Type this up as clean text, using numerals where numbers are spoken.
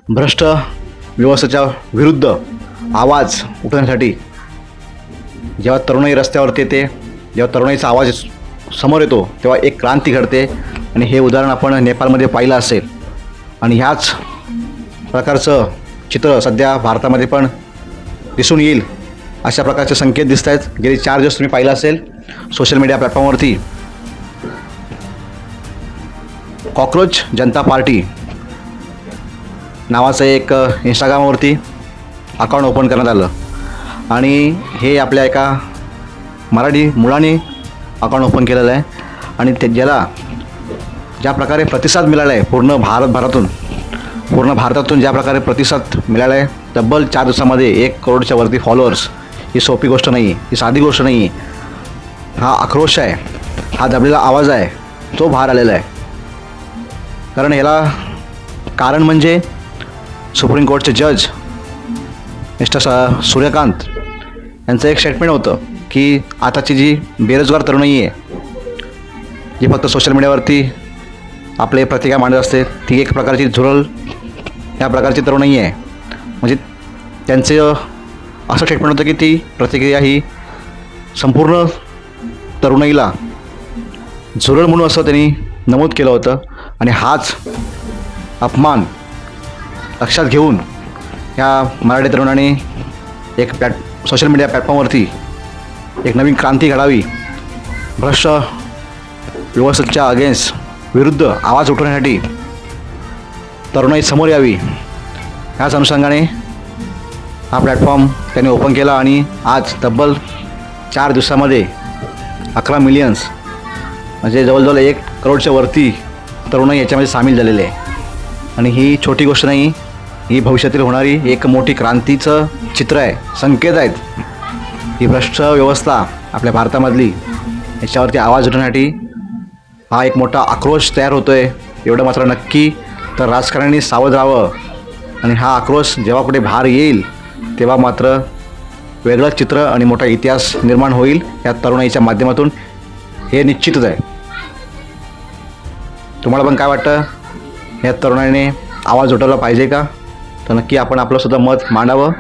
भ्रष्ट व्यवस्थेच्या विरुद्ध आवाज उठवण्यासाठी जेव्हा तरुणाई रस्त्यावरती येते, जेव्हा तरुणाईचा आवाज समोर येतो, तेव्हा एक क्रांती घडते. आणि हे उदाहरण आपण नेपाळमध्ये पाहिलं असेल. आणि ह्याच प्रकारचं चित्र सध्या भारतामध्ये पण दिसून येईल अशा प्रकारचे संकेत दिसत आहेत. गेली 4 दिवस तुम्ही पाहिलं असेल सोशल मीडिया प्लॅटफॉर्मवरती कॉकरोच जनता पार्टी नावाचं एक इंस्टाग्रामवरती अकाउंट ओपन करण्यात आलं. आणि हे आपल्या एका मराठी मुलाने अकाउंट ओपन केलेलं आहे. आणि ते ज्याला ज्या प्रकारे प्रतिसाद मिळाला आहे पूर्ण भारतातून ज्या प्रकारे प्रतिसाद मिळाला आहे, तब्बल 4 दिवसामध्ये 1 करोडच्या वरती फॉलोअर्स. ही सोपी गोष्ट नाही आहे, ही साधी गोष्ट नाही आहे. हा आक्रोश आहे, हा दबलेला आवाज आहे, तो बाहेर आलेला आहे. कारण ह्याला कारण म्हणजे सुप्रीम कोर्टचे जज मिस्टर सूर्यकांत यांचं एक स्टेटमेंट होतं की आताची जी बेरोजगार तरुणाई आहे, जी फक्त सोशल मीडियावरती आपले प्रतिक्रिया मांडत असते, ती एक प्रकारची झुरळ या प्रकारची तरुणाई आहे. म्हणजे त्यांचे असं स्टेटमेंट होतं की ती प्रतिक्रिया ही संपूर्ण तरुणाईला झुरळ म्हणून असं त्यांनी नमूद केलं होतं. आणि हाच अपमान लक्षात घेऊन ह्या मराठी तरुणाने एक सोशल मीडिया प्लॅटफॉर्मवरती एक नवीन क्रांती घडावी, भ्रष्ट व्यवस्थेच्या विरुद्ध आवाज उठवण्यासाठी तरुणाई समोर यावी, ह्याच अनुषंगाने हा प्लॅटफॉर्म त्यांनी ओपन केला. आणि आज तब्बल 4 दिवसामध्ये 11 मिलियन्स म्हणजे जवळजवळ 1 करोडच्या वरती तरुणाई याच्यामध्ये सामील झालेले आहे. आणि ही छोटी गोष्ट नाही, ही भविष्यातील होणारी एक मोठी क्रांतीचं चित्र आहे, संकेत आहेत. ही भ्रष्ट व्यवस्था आपल्या भारतामधली याच्यावरती आवाज उठवण्यासाठी हा एक मोठा आक्रोश तयार होतो आहे. एवढं मात्र नक्की तर राजकारण्यांनी सावध राहावं. आणि हा आक्रोश जेव्हा कुठे बाहेर येईल तेव्हा मात्र वेगळंच चित्र आणि मोठा इतिहास निर्माण होईल या तरुणाईच्या माध्यमातून, हे निश्चितच आहे. तुम्हाला पण काय वाटतं, या तरुणाईने आवाज उठवला पाहिजे का? तर नक्की आपण आपलंसुद्धा मत मांडावं.